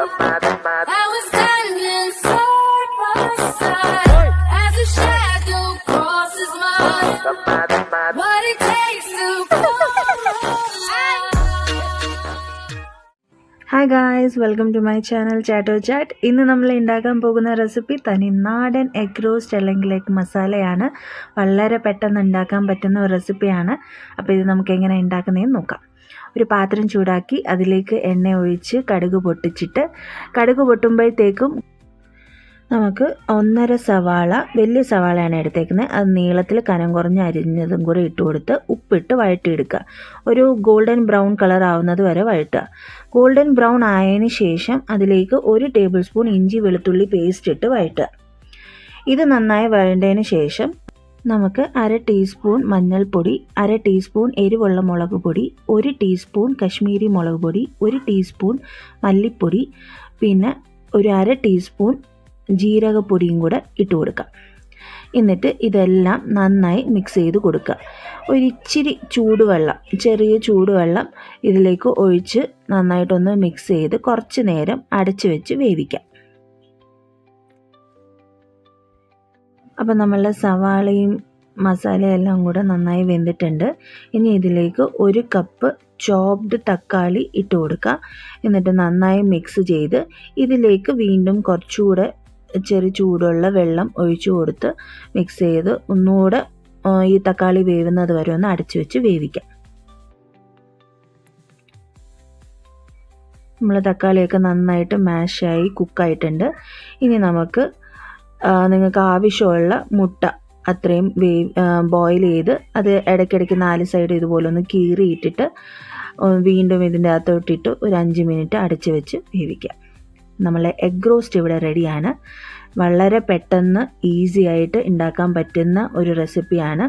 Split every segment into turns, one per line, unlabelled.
I was standing side by side as a shadow crosses mine. What it takes to
hi guys, welcome to my channel ചാറ്റോ chat. ഇന്ന് നമ്മൾ ഉണ്ടാക്കാൻ പോകുന്ന recipe തനിനാടൻ egg roast അല്ലെങ്കിൽ egg മസാലയാണ്. വളരെ പെട്ടെന്ന് ഉണ്ടാക്കാൻ പറ്റുന്ന ഒരു റെസിപ്പിയാണ്. അപ്പോൾ ഇത് നമുക്ക് എങ്ങനെ ഉണ്ടാക്കുന്നതെന്ന് നോക്കാം. ഒരു പാത്രം ചൂടാക്കി അതിലേക്ക് എണ്ണ ഒഴിച്ച് കടുക് പൊട്ടിച്ചിട്ട്, കടുക് പൊട്ടുമ്പോഴത്തേക്കും നമുക്ക് 1.5 സവാള, വലിയ സവാളയാണ് എടുത്തേക്കുന്നത്, അത് നീളത്തിൽ കനം കുറഞ്ഞ് അരിഞ്ഞതും കൂടെ ഇട്ട് കൊടുത്ത് ഉപ്പിട്ട് വഴറ്റിയെടുക്കുക. ഒരു ഗോൾഡൻ ബ്രൗൺ കളർ ആവുന്നത് വരെ വഴറ്റുക. ഗോൾഡൻ ബ്രൗൺ ആയതിന് ശേഷം അതിലേക്ക് 1 ടേബിൾ സ്പൂൺ ഇഞ്ചി വെളുത്തുള്ളി പേസ്റ്റ് ഇട്ട് വഴറ്റുക. ഇത് നന്നായി വഴണ്ടതിന് ശേഷം നമുക്ക് 1/2 ടീസ്പൂൺ മഞ്ഞൾപ്പൊടി, 1/2 ടീസ്പൂൺ എരിവുള്ള മുളക് പൊടി, 1 ടീസ്പൂൺ കശ്മീരി മുളക് പൊടി, 1 ടീസ്പൂൺ മല്ലിപ്പൊടി, പിന്നെ ഒരു 1/2 ടീസ്പൂൺ ജീരകപ്പൊടിയും കൂടെ ഇട്ട് കൊടുക്കുക. എന്നിട്ട് ഇതെല്ലാം നന്നായി മിക്സ് ചെയ്ത് കൊടുക്കുക. ഒരിച്ചിരി ചൂടുവെള്ളം, ചെറിയ ചൂടുവെള്ളം ഇതിലേക്ക് ഒഴിച്ച് നന്നായിട്ടൊന്ന് മിക്സ് ചെയ്ത് കുറച്ച് നേരം അടച്ചു വെച്ച് വേവിക്കാം. അപ്പം നമ്മളുടെ സവാളയും മസാലയെല്ലാം കൂടെ നന്നായി വെന്തിട്ടുണ്ട്. ഇനി ഇതിലേക്ക് 1 കപ്പ് ചോപ്ഡ് തക്കാളി ഇട്ട് കൊടുക്കുക. എന്നിട്ട് നന്നായി മിക്സ് ചെയ്ത് ഇതിലേക്ക് വീണ്ടും കുറച്ചുകൂടെ ചെറിയ ചൂടുള്ള വെള്ളം ഒഴിച്ചു കൊടുത്ത് മിക്സ് ചെയ്ത് ഒന്നുകൂടെ ഈ തക്കാളി വേവുന്നത് വരെ ഒന്ന് അടച്ചു വെച്ച് വേവിക്കാം. നമ്മൾ തക്കാളിയൊക്കെ നന്നായിട്ട് മാഷായി കുക്കായിട്ടുണ്ട്. ഇനി നമുക്ക് നിങ്ങൾക്ക് ആവശ്യമുള്ള മുട്ട അത്രയും ബോയിൽ ചെയ്ത് അത് ഇടയ്ക്കിടയ്ക്ക് 4 സൈഡ് ഇതുപോലെ ഒന്ന് കീറിയിട്ടിട്ട് വീണ്ടും ഇതിൻ്റെ അകത്തോട്ടിട്ട് ഒരു 5 മിനിറ്റ് അടച്ച് വെച്ച് വേവിക്കാം. നമ്മളെ എഗ് റോസ്റ്റ് ഇവിടെ റെഡിയാണ്. വളരെ പെട്ടെന്ന് ഈസി ആയിട്ട് ഉണ്ടാക്കാൻ പറ്റുന്ന ഒരു റെസിപ്പിയാണ്.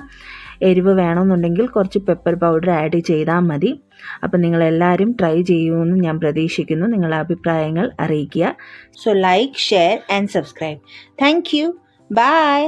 എരിവ് വേണമെന്നുണ്ടെങ്കിൽ കുറച്ച് പെപ്പർ പൗഡർ ആഡ് ചെയ്താൽ മതി. അപ്പം നിങ്ങളെല്ലാവരും ട്രൈ ചെയ്യുമെന്ന് ഞാൻ പ്രതീക്ഷിക്കുന്നു. നിങ്ങളുടെ അഭിപ്രായങ്ങൾ അറിയിക്കുക. So like, share and subscribe. Thank you. By.